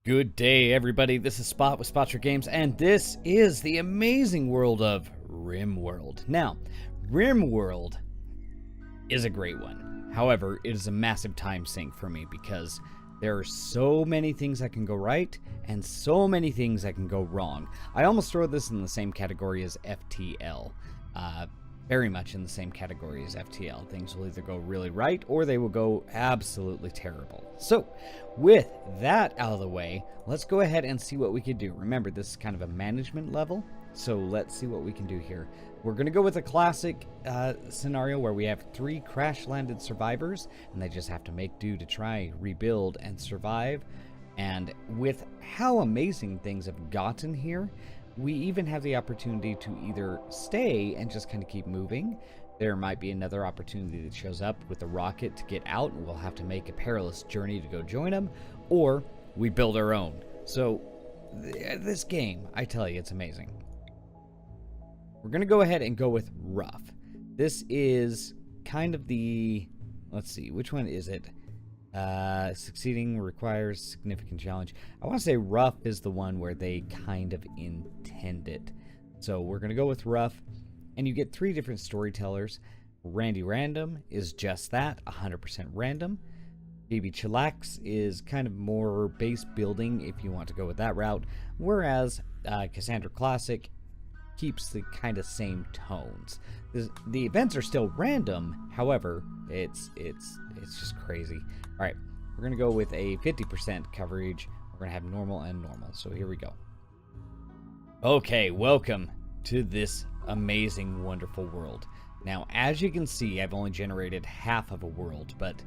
Good day, everybody. This is Spot with Spotric Games, and this is the amazing world of Rimworld. Now, Rimworld is a great one. However, it is a massive time sink for me because there are so many things that can go right and so many things that can go wrong. I almost throw this in the same category as FTL. Very much in the same category as FTL. Things will either go really right or they will go absolutely terrible. So, with that out of the way, let's go ahead and see what we can do. Remember, this is kind of a management level, so let's see what we can do here. We're going to go with a classic scenario where we have 3 crash-landed survivors, and they just have to make do to try, rebuild, and survive. And with how amazing things have gotten here, we even have the opportunity to either stay and just kind of keep moving. There might be another opportunity that shows up with a rocket to get out, and we'll have to make a perilous journey to go join them, or we build our own. So this game, I tell you, it's amazing. We're going to go ahead and go with rough. This is kind of the, let's see, which one is it? Succeeding requires significant challenge. I want to say rough is the one where they kind of intend it. So we're going to go with rough, and you get 3 different storytellers. Randy Random is just that, 100% random. BB Chillax is kind of more base building if you want to go with that route, whereas Cassandra Classic keeps the kind of same tones. The events are still random, however, it's just crazy. All right, we're going to go with a 50% coverage. We're going to have normal and normal. So here we go. Okay, welcome to this amazing, wonderful world. Now, as you can see, I've only generated half of a world, but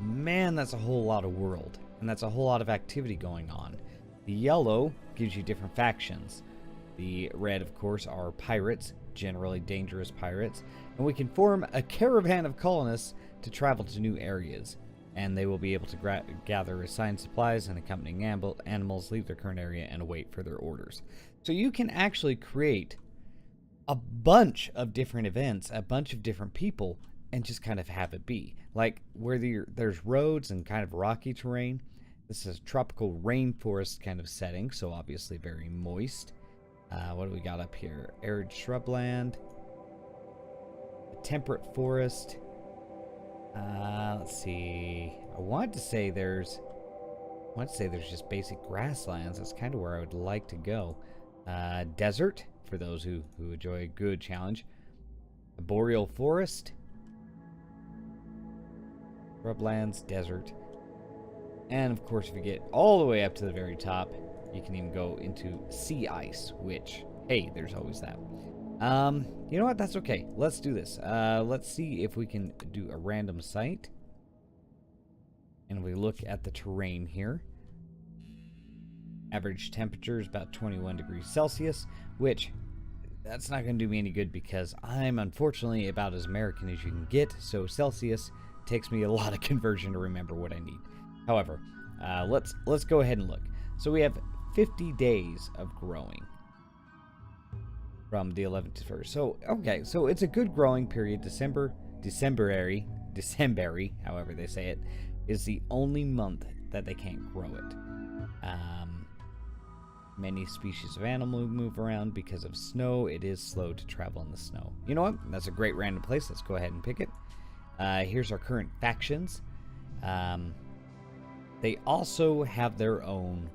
man, that's a whole lot of world, and that's a whole lot of activity going on. The yellow gives you different factions. The red, of course, are pirates, generally dangerous pirates, and we can form a caravan of colonists to travel to new areas, and they will be able to gather assigned supplies and accompanying animals, leave their current area, and await further orders. So you can actually create a bunch of different events, a bunch of different people, and just kind of have it be. Like where there's roads and kind of rocky terrain. This is a tropical rainforest kind of setting, so obviously very moist. What do we got up here? Arid shrubland, a temperate forest. Let's see. I want to say there's just basic grasslands. That's kind of where I would like to go. Desert for those who enjoy a good challenge. A boreal forest, shrublands, desert, and of course, if you get all the way up to the very top, you can even go into sea ice, which, hey, there's always that. You know what? That's okay. Let's do this. Let's see if we can do a random site. And we look at the terrain here. Average temperature is about 21 degrees Celsius, which that's not going to do me any good because I'm unfortunately about as American as you can get. So Celsius takes me a lot of conversion to remember what I need. However, let's go ahead and look. So we have 50 days of growing from the 11th to 1st. So, okay, so it's a good growing period. Decemberary, however they say it, is the only month that they can't grow it. Many species of animal move around because of snow. It is slow to travel in the snow. You know what? That's a great random place. Let's go ahead and pick it. Here's our current factions. They also have their own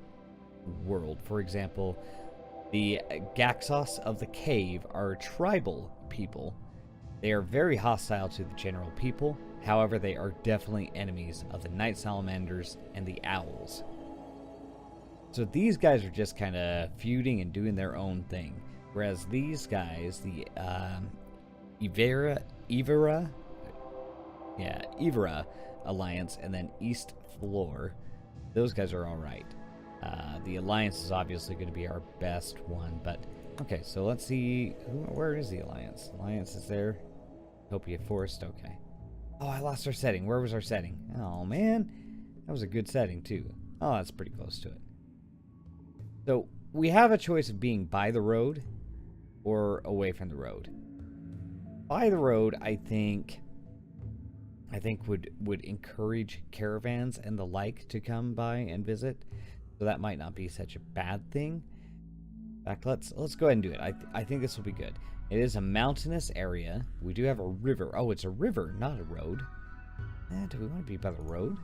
world. For example, the Gaxos of the Cave are tribal people. They are very hostile to the general people. However, they are definitely enemies of the night salamanders and the owls. So these guys are just kind of feuding and doing their own thing. Whereas these guys, the Ivera Alliance and then East Floor, those guys are all right. The Alliance is obviously going to be our best one, but okay, so let's see. Where is the Alliance? Alliance is there. Utopia Forest, okay. Oh, I lost our setting. Where was our setting? Oh, man. That was a good setting, too. Oh, that's pretty close to it. So, we have a choice of being by the road or away from the road. By the road, I think would encourage caravans and the like to come by and visit. So that might not be such a bad thing. In fact, let's go ahead and do it. I think this will be good. It is a mountainous area. We do have a river. Oh, it's a river, not a road. Do we want to be by the road?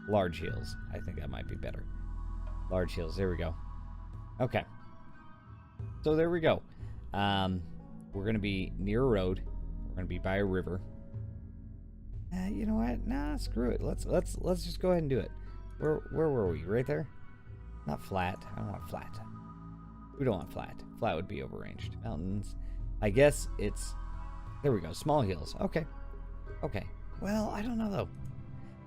Large hills. I think that might be better. Large hills. There we go. Okay. So there we go. We're going to be near a road. We're going to be by a river. You know what? Nah, screw it. Let's just go ahead and do it. Where were we? Right there? Not flat. I don't want flat. We don't want flat. Flat would be overranged. Mountains. I guess it's... There we go. Small hills. Okay. Okay. Well, I don't know,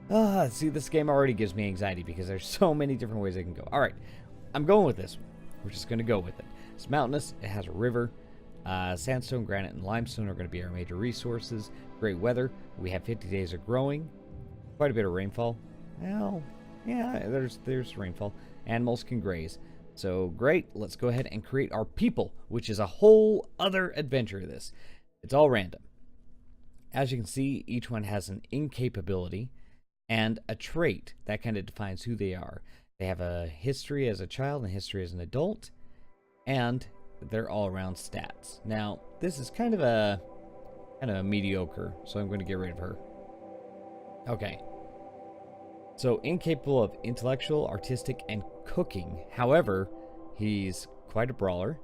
though. See, this game already gives me anxiety because there's so many different ways I can go. All right. I'm going with this one. We're just going to go with it. It's mountainous. It has a river. Sandstone, granite, and limestone are going to be our major resources. Great weather. We have 50 days of growing. Quite a bit of rainfall. Well, yeah, there's rainfall. Animals can graze. So great. Let's go ahead and create our people, which is a whole other adventure of this. It's all random. As you can see, each one has an incapability and a trait that kind of defines who they are. They have a history as a child and a history as an adult, and they're all around stats. Now, this is kind of a mediocre, so I'm going to get rid of her. Okay. So, incapable of intellectual, artistic, and cooking. However, he's quite a brawler.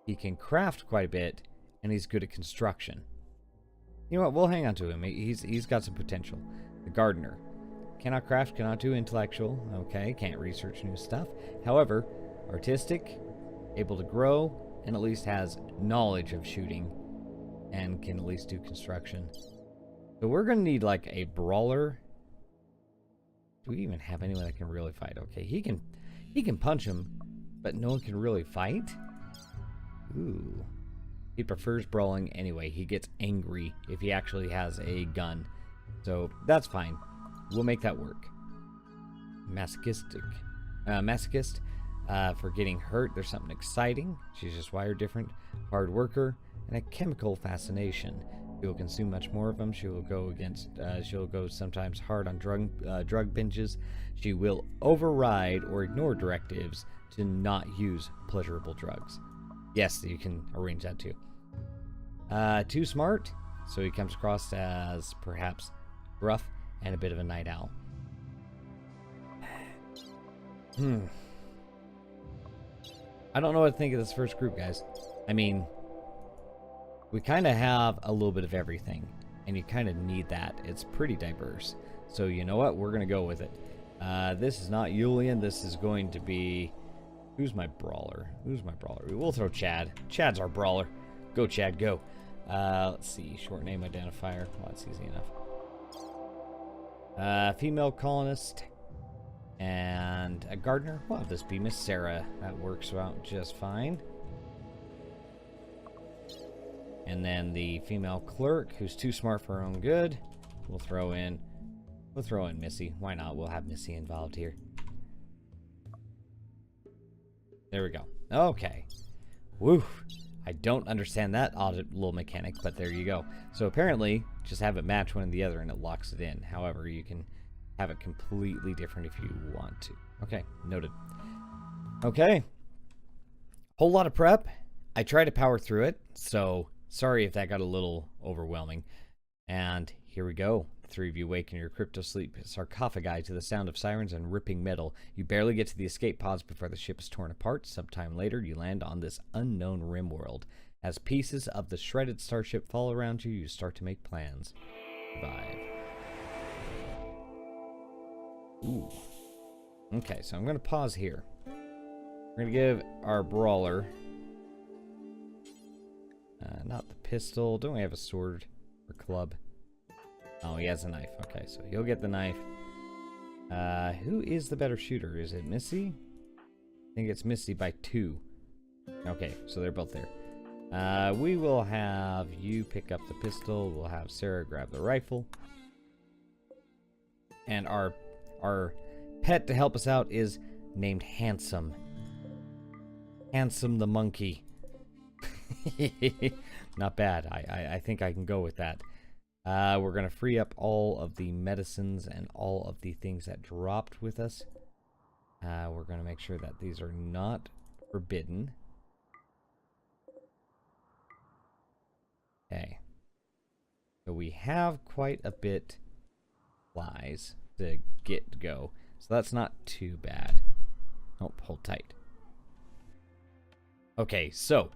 He can craft quite a bit, and he's good at construction. You know what? We'll hang on to him. He's got some potential. The gardener. Cannot craft, cannot do intellectual. Okay, can't research new stuff. However, artistic, able to grow, and at least has knowledge of shooting, and can at least do construction. So we're going to need like a brawler. Do we even have anyone that can really fight? Okay, he can punch him, but no one can really fight? Ooh. He prefers brawling anyway. He gets angry if he actually has a gun. So that's fine. We'll make that work. Masochist for getting hurt. There's something exciting. She's just wired different. Hard worker and a chemical fascination. She will consume much more of them. She will go she'll go sometimes hard on drug binges. She will override or ignore directives to not use pleasurable drugs. Yes, you can arrange that too. Too smart, so he comes across as perhaps rough and a bit of a night owl. I don't know what to think of this first group, guys. I mean, we kind of have a little bit of everything, and you kind of need that. It's pretty diverse. So you know what? We're going to go with it. This is not Julian. This is going to be... Who's my brawler? We'll throw Chad. Chad's our brawler. Go, Chad, go. Let's see. Short name identifier. Well, that's easy enough. Female colonist. And a gardener. We'll have this be Miss Sarah. That works out just fine. And then the female clerk, who's too smart for her own good. We'll throw in Missy. Why not? We'll have Missy involved here. There we go. Okay. Woo. I don't understand that odd little mechanic, but there you go. So apparently, just have it match one and the other and it locks it in. However, you can have it completely different if you want to. Okay, noted. Okay. Whole lot of prep. I tried to power through it, so sorry if that got a little overwhelming. And here we go. The three of you wake in your crypto sleep sarcophagi to the sound of sirens and ripping metal. You barely get to the escape pods before the ship is torn apart. Sometime later, you land on this unknown Rimworld. As pieces of the shredded starship fall around you, you start to make plans. Survive. Ooh. Okay, so I'm going to pause here. We're going to give our brawler... not the pistol. Don't we have a sword or club? Oh, he has a knife. Okay, so he'll get the knife. Who is the better shooter? Is it Missy? I think it's Missy by 2. Okay, so they're both there. We will have you pick up the pistol. We'll have Sarah grab the rifle. And our pet to help us out is named Handsome. Handsome the monkey. Not bad. I think I can go with that. We're going to free up all of the medicines and all of the things that dropped with us. We're going to make sure that these are not forbidden. Okay. So we have quite a bit supplies to go. So that's not too bad. Oh, hold tight. Okay, so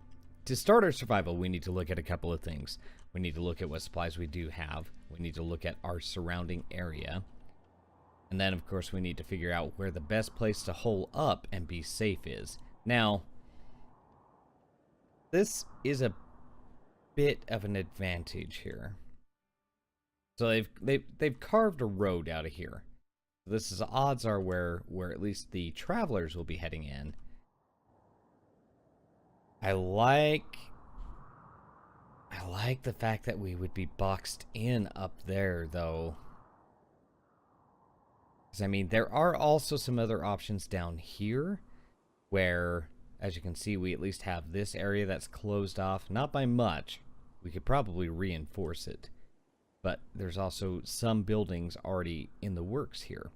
to start our survival, we need to look at a couple of things. We need to look at what supplies we do have. We need to look at our surrounding area. And then, of course, we need to figure out where the best place to hole up and be safe is. Now, this is a bit of an advantage here. So they've carved a road out of here. This is odds are where at least the travelers will be heading in. I like the fact that we would be boxed in up there, though. Because, I mean, there are also some other options down here where, as you can see, we at least have this area that's closed off. Not by much. We could probably reinforce it. But there's also some buildings already in the works here.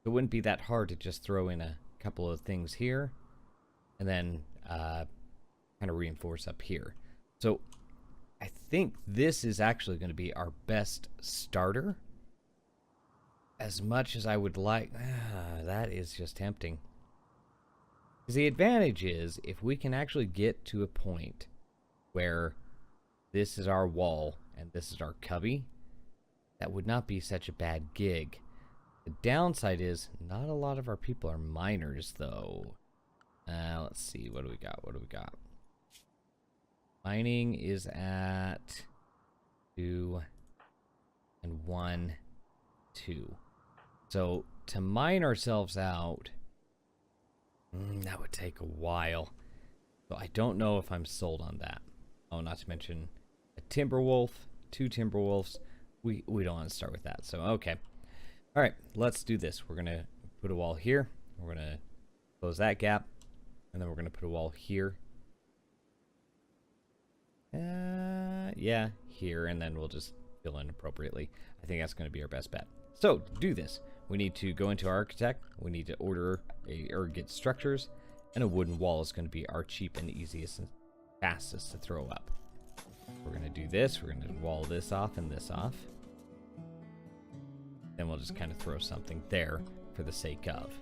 It wouldn't be that hard to just throw in a couple of things here and then kind of reinforce up here. So I think this is actually going to be our best starter. As much as I would like, that is just tempting. Because the advantage is if we can actually get to a point where this is our wall and this is our cubby, that would not be such a bad gig. The downside is not a lot of our people are miners, though. Let's see, what do we got? Mining is at 2 and 1, 2. So to mine ourselves out, that would take a while. So I don't know if I'm sold on that. Oh, not to mention a timber wolf, 2 timber wolves. We don't want to start with that. So okay. All right, let's do this. We're gonna put a wall here. We're gonna close that gap, and then we're gonna put a wall here. Yeah, here, and then we'll just fill in appropriately. I think that's gonna be our best bet. So to do this, we need to go into our architect. We need to order or get structures, and a wooden wall is gonna be our cheap and easiest and fastest to throw up. We're gonna do this. We're gonna wall this off and this off. Then we'll just kind of throw something there for the sake of.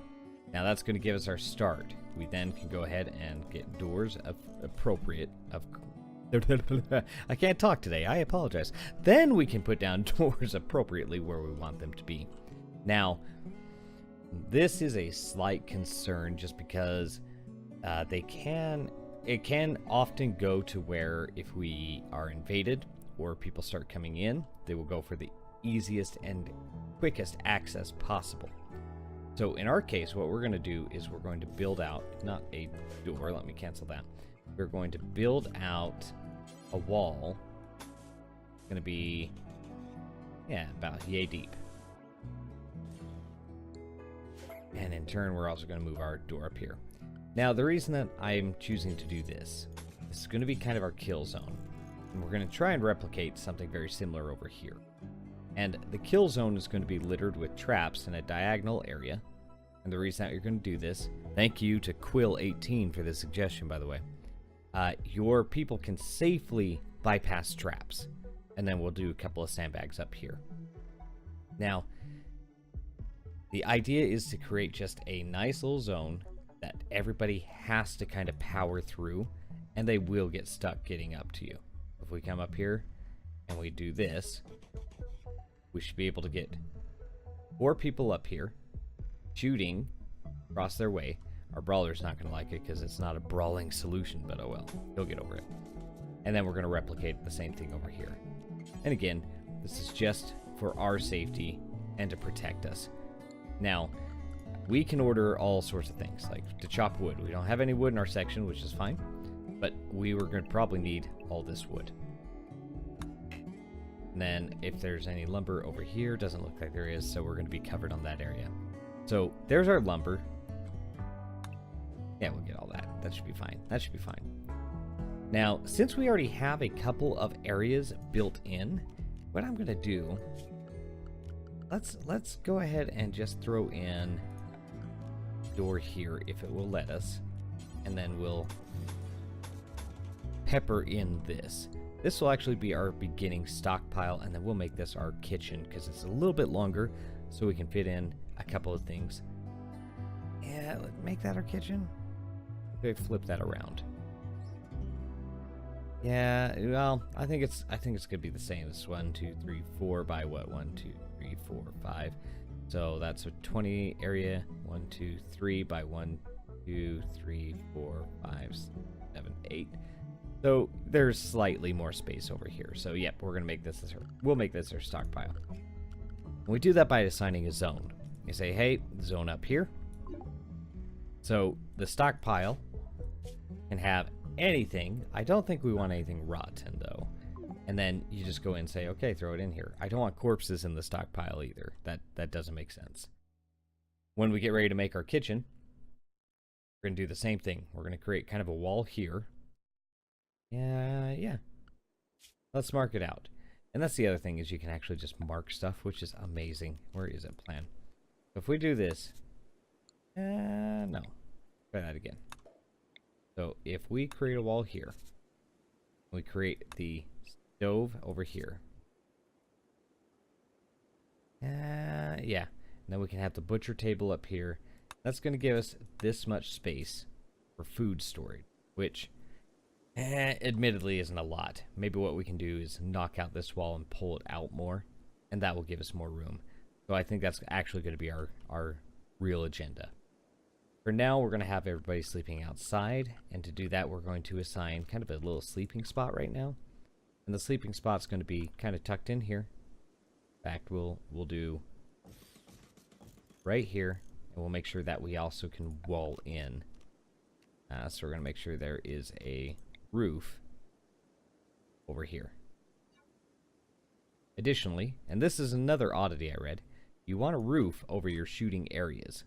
Now that's going to give us our start. We then can go ahead and get doors appropriate. I can't talk today. I apologize. Then we can put down doors appropriately where we want them to be. Now, this is a slight concern just because it can often go to where if we are invaded or people start coming in, they will go for the easiest and quickest access possible. So in our case, what we're going to do is we're going to build out, not a door, let me cancel that. We're going to build out a wall. It's going to be, about yay deep. And in turn, we're also going to move our door up here. Now, the reason that I'm choosing to do this is going to be kind of our kill zone. And we're going to try and replicate something very similar over here. And the kill zone is going to be littered with traps in a diagonal area. And the reason that you're going to do this, thank you to Quill18 for this suggestion, by the way. Your people can safely bypass traps. And then we'll do a couple of sandbags up here. Now, the idea is to create just a nice little zone that everybody has to kind of power through. And they will get stuck getting up to you. If we come up here and we do this, we should be able to get 4 people up here shooting across their way. Our brawler's not going to like it because it's not a brawling solution, but oh well, he'll get over it. And then we're going to replicate the same thing over here. And again, this is just for our safety and to protect us. Now, we can order all sorts of things, like to chop wood. We don't have any wood in our section, which is fine, but we were going to probably need all this wood. And then if there's any lumber over here, doesn't look like there is, so we're going to be covered on that area. So there's our lumber. Yeah, we'll get all that. That should be fine. That should be fine. Now, since we already have a couple of areas built in, what I'm gonna do, let's go ahead and just throw in a door here if it will let us, and then we'll pepper in this. This will actually be our beginning stockpile, and then we'll make this our kitchen because it's a little bit longer, so we can fit in a couple of things. Yeah, let's make that our kitchen. Okay, flip that around. Yeah, well, I think it's gonna be the same. It's 1, 2, 3, 4 by what? 1, 2, 3, 4, 5. So that's a 20 area. 1, 2, 3 by 1, 2, 3, 4, 5, 7, 8. So there's slightly more space over here. So yep, we're gonna make this we'll make this our stockpile. And we do that by assigning a zone. You say, hey, zone up here. So the stockpile can have anything. I don't think we want anything rotten though. And then you just go in and say, okay, throw it in here. I don't want corpses in the stockpile either. That doesn't make sense. When we get ready to make our kitchen, we're gonna do the same thing. We're gonna create kind of a wall here. Yeah. Let's mark it out. And that's the other thing, is you can actually just mark stuff, which is amazing. Where is it? Plan. So if we do this, no. Try that again. So if we create a wall here, we create the stove over here. Yeah. And then we can have the butcher table up here. That's going to give us this much space for food storage, which admittedly isn't a lot. Maybe what we can do is knock out this wall and pull it out more, and that will give us more room. So I think that's actually going to be our real agenda. For now, we're going to have everybody sleeping outside, and to do that, we're going to assign kind of a little sleeping spot right now. And the sleeping spot's going to be kind of tucked in here. In fact, we'll do right here, and we'll make sure that we also can wall in. So we're going to make sure there is a roof over here. Additionally, and this is another oddity I read, you want a roof over your shooting areas.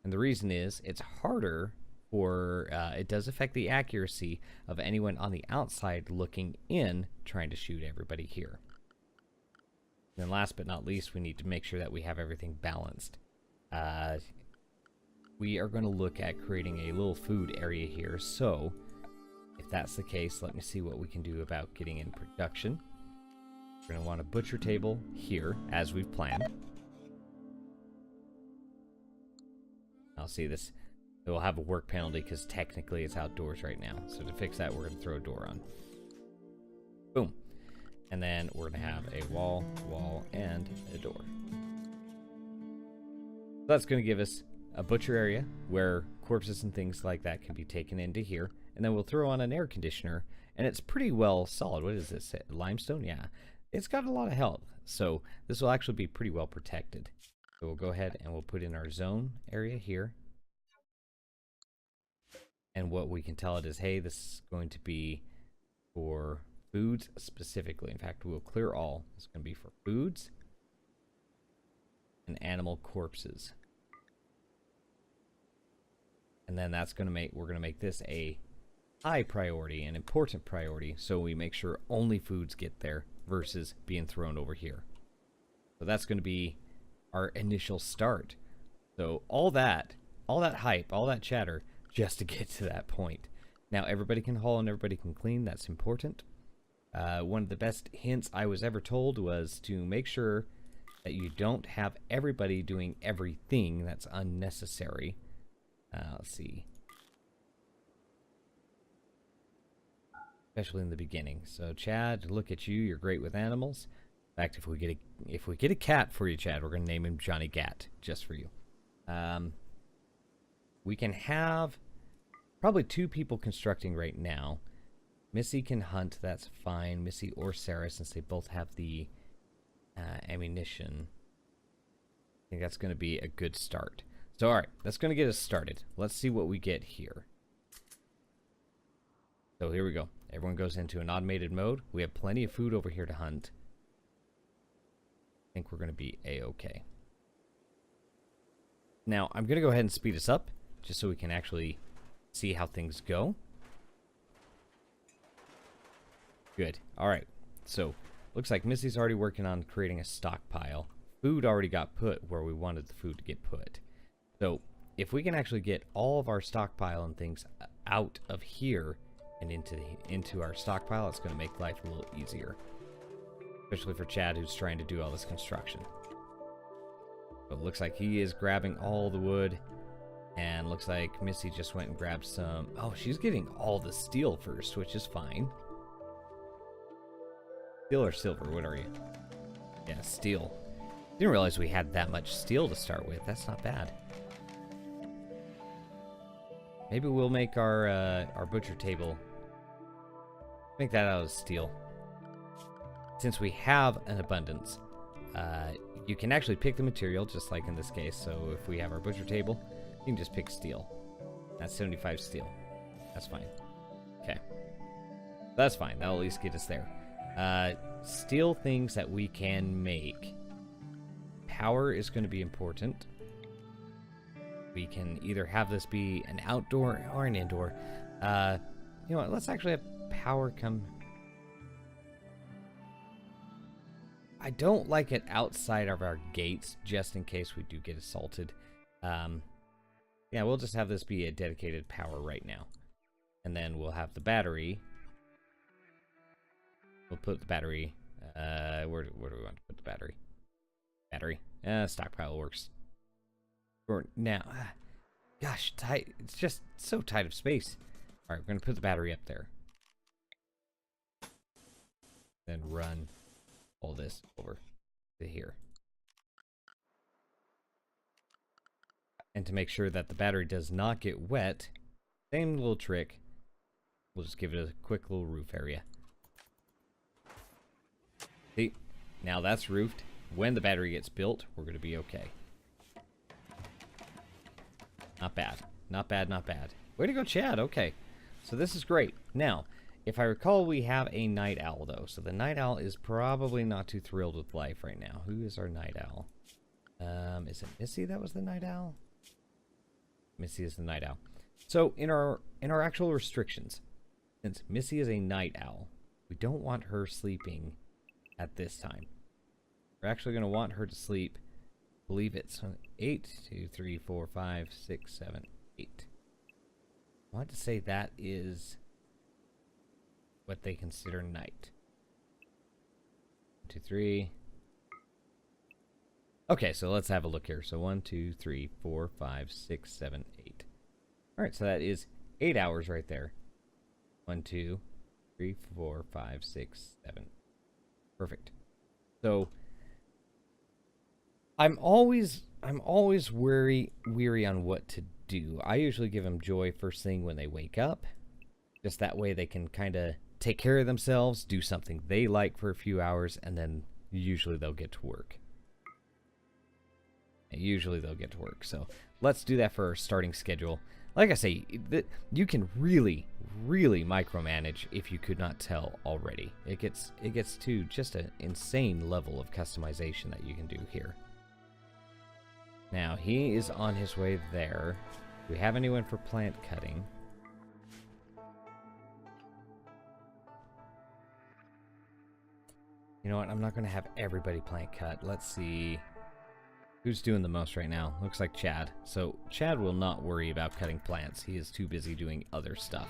And the reason is, it's harder for, it does affect the accuracy of anyone on the outside looking in, trying to shoot everybody here. And then last but not least, we need to make sure that we have everything balanced. We are going to look at creating a little food area here, so if that's the case, let me see what we can do about getting in production. We're going to want a butcher table here, as we've planned. I'll see this. It will have a work penalty because technically it's outdoors right now. So to fix that, we're going to throw a door on. Boom. And then we're going to have a wall, and a door. So that's going to give us a butcher area where corpses and things like that can be taken into here. And then we'll throw on an air conditioner, and it's pretty well solid. What is this? Limestone? Yeah. It's got a lot of health. So this will actually be pretty well protected. So we'll go ahead and we'll put in our zone area here. And what we can tell it is, hey, this is going to be for foods specifically. In fact, we'll clear all. It's going to be for foods and animal corpses. And then that's going to make, we're going to make this a high priority, an important priority, so we make sure only foods get there versus being thrown over here. So that's going to be our initial start. So all that hype, all that chatter, just to get to that point. Now everybody can haul and everybody can clean. That's important. One of the best hints I was ever told was to make sure that you don't have everybody doing everything that's unnecessary. Let's see. Especially in the beginning. So Chad, look at you. You're great with animals. In fact, if we get a cat for you, Chad, we're going to name him Johnny Gat just for you. We can have probably 2 people constructing right now. Missy can hunt. That's fine. Missy or Sarah, since they both have the ammunition. I think that's going to be a good start. So, all right, that's going to get us started. Let's see what we get here. So here we go. Everyone goes into an automated mode. We have plenty of food over here to hunt. I think we're going to be A-okay. Now, I'm going to go ahead and speed us up, just so we can actually see how things go. Good. All right. So looks like Missy's already working on creating a stockpile. Food already got put where we wanted the food to get put. So if we can actually get all of our stockpile and things out of here and into our stockpile, it's going to make life a little easier. Especially for Chad, who's trying to do all this construction. So it looks like he is grabbing all the wood. And looks like Missy just went and grabbed some... Oh, she's getting all the steel first, which is fine. Steel or silver? What are you? Yeah, steel. Didn't realize we had that much steel to start with. That's not bad. Maybe we'll make our butcher table. Make that out of steel. Since we have an abundance, you can actually pick the material, just like in this case. So if we have our butcher table, you can just pick steel. That's 75 steel. That's fine. Okay. That's fine. That'll at least get us there. Steel things that we can make. Power is going to be important. We can either have this be an outdoor or an indoor. You know what? Let's actually have power come... I don't like it outside of our gates, just in case we do get assaulted. Yeah, we'll just have this be a dedicated power right now. And then we'll have the battery. We'll put the battery... where do we want to put the battery? Battery. Stockpile works. For now. Gosh, tight. It's just so tight of space. Alright, we're going to put the battery up there. Then run all this over to here. And to make sure that the battery does not get wet, same little trick. We'll just give it a quick little roof area. See, now that's roofed. When the battery gets built, we're going to be okay. Not bad. Not bad, not bad. Way to go, Chad. Okay. So this is great. Now, if I recall, we have a night owl, though. So the night owl is probably not too thrilled with life right now. Who is our night owl? Is it Missy that was the night owl? Missy is the night owl. So in our actual restrictions, since Missy is a night owl, we don't want her sleeping at this time. We're actually going to want her to sleep, I believe it's 8, 2, 3, 4, 5, 6, 7, 8. I want to say that is what they consider night. 1, 2, 3. Okay, so let's have a look here. So 1, 2, 3, 4, 5, 6, 7, 8. All right, so that is 8 hours right there. 1, 2, 3, 4, 5, 6, 7. Perfect. So I'm always weary on what to do. I usually give them joy first thing when they wake up. Just that way they can kind of take care of themselves, do something they like for a few hours, and then usually they'll get to work. So let's do that for our starting schedule. Like I say, you can really micromanage if you could not tell already. It gets to just an insane level of customization that you can do here. Now, he is on his way there. Do we have anyone for plant cutting? You know what? I'm not going to have everybody plant cut. Let's see. Who's doing the most right now? Looks like Chad. So Chad will not worry about cutting plants. He is too busy doing other stuff.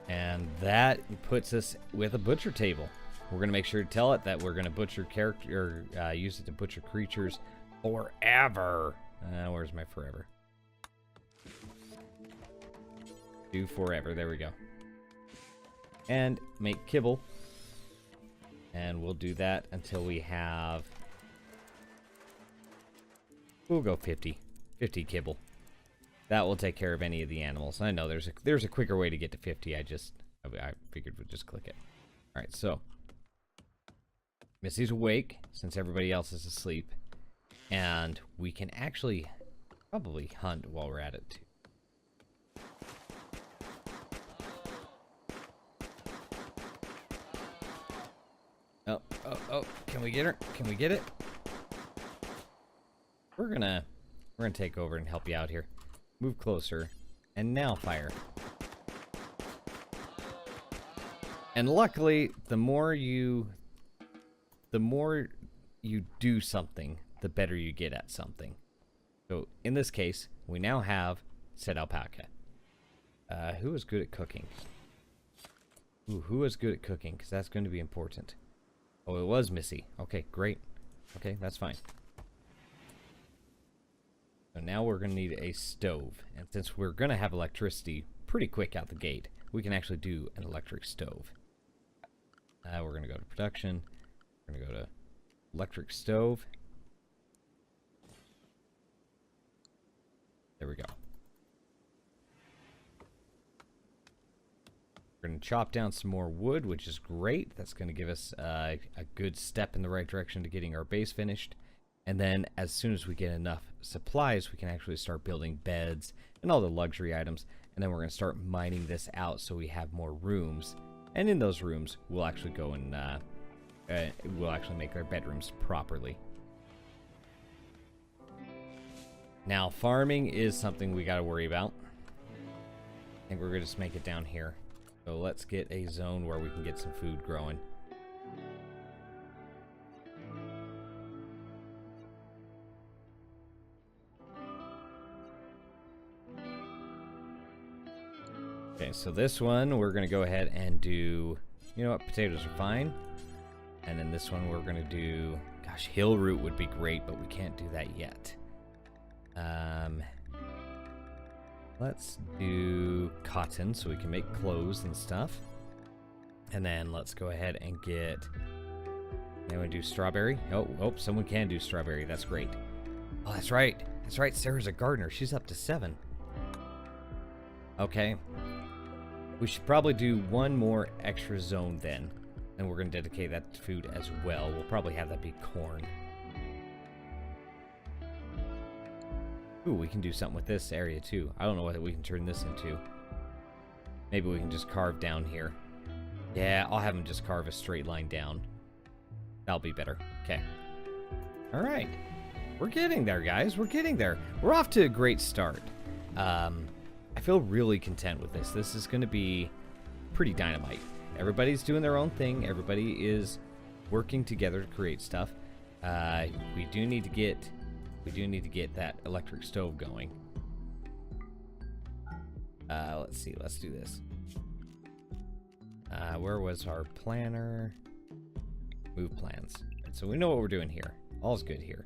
And that puts us with a butcher table. We're going to make sure to tell it that we're going to butcher use it to butcher creatures forever. Where's my forever? Do forever. There we go. And make kibble. And we'll do that until we have... We'll go 50. 50 kibble. That will take care of any of the animals. I know there's a quicker way to get to 50. I figured we'd just click it. All right, so Missy's awake since everybody else is asleep, and we can actually probably hunt while we're at it too. Oh! Can we get her? Can we get it? We're gonna take over and help you out here. Move closer, And now fire. And luckily, the more you do something, the better you get at something. So in this case, we now have said alpaca. Who is good at cooking? Ooh, who is good at cooking? Because that's going to be important. Oh, it was Missy. Okay, great. Okay, that's fine. So now we're going to need a stove. And since we're going to have electricity pretty quick out the gate, we can actually do an electric stove. We're going to go to production. We're going to go to electric stove. There we go. We're going to chop down some more wood, which is great. That's going to give us a good step in the right direction to getting our base finished. And then as soon as we get enough supplies, we can actually start building beds and all the luxury items. And then we're going to start mining this out so we have more rooms. And in those rooms, we'll actually go and we'll actually make our bedrooms properly. Now, farming is something we got to worry about. I think we're going to just make it down here. So let's get a zone where we can get some food growing. Okay, so this one we're going to go ahead and do, you know what, potatoes are fine. And then this one we're going to do, gosh, hill root would be great, but we can't do that yet. Let's do cotton so we can make clothes and stuff. And then let's go ahead and get, anyone do strawberry? Oh, someone can do strawberry. That's great. Oh, that's right. That's right. Sarah's a gardener. She's up to 7. Okay. We should probably do one more extra zone then. And we're going to dedicate that to food as well. We'll probably have that be corn. Ooh, we can do something with this area too. I don't know what we can turn this into. Maybe we can just carve down here. Yeah, I'll have them just carve a straight line down. That'll be better. Okay. All right. We're getting there, guys. We're getting there. We're off to a great start. I feel really content with this. This is going to be pretty dynamite. Everybody's doing their own thing. Everybody is working together to create stuff. We do need to get that electric stove going. Let's see. Let's do this. Where was our planner? Move plans. So we know what we're doing here. All's good here.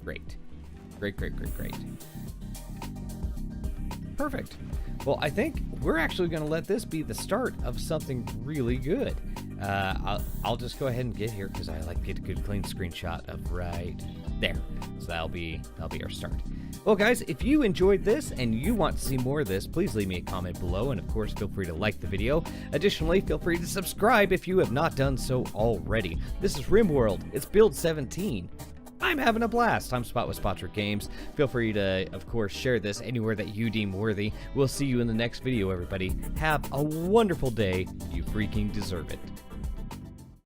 Great. Great. Perfect. Well, I think we're actually going to let this be the start of something really good. I'll just go ahead and get here because I like to get a good clean screenshot of right there. So that'll be our start. Well, guys, if you enjoyed this and you want to see more of this, please leave me a comment below, and of course, feel free to like the video. Additionally, feel free to subscribe if you have not done so already. This is Rimworld. It's build 17. I'm having a blast. I'm Spot with Spotric Games. Feel free to, of course, share this anywhere that you deem worthy. We'll see you in the next video, everybody. Have a wonderful day. You freaking deserve it.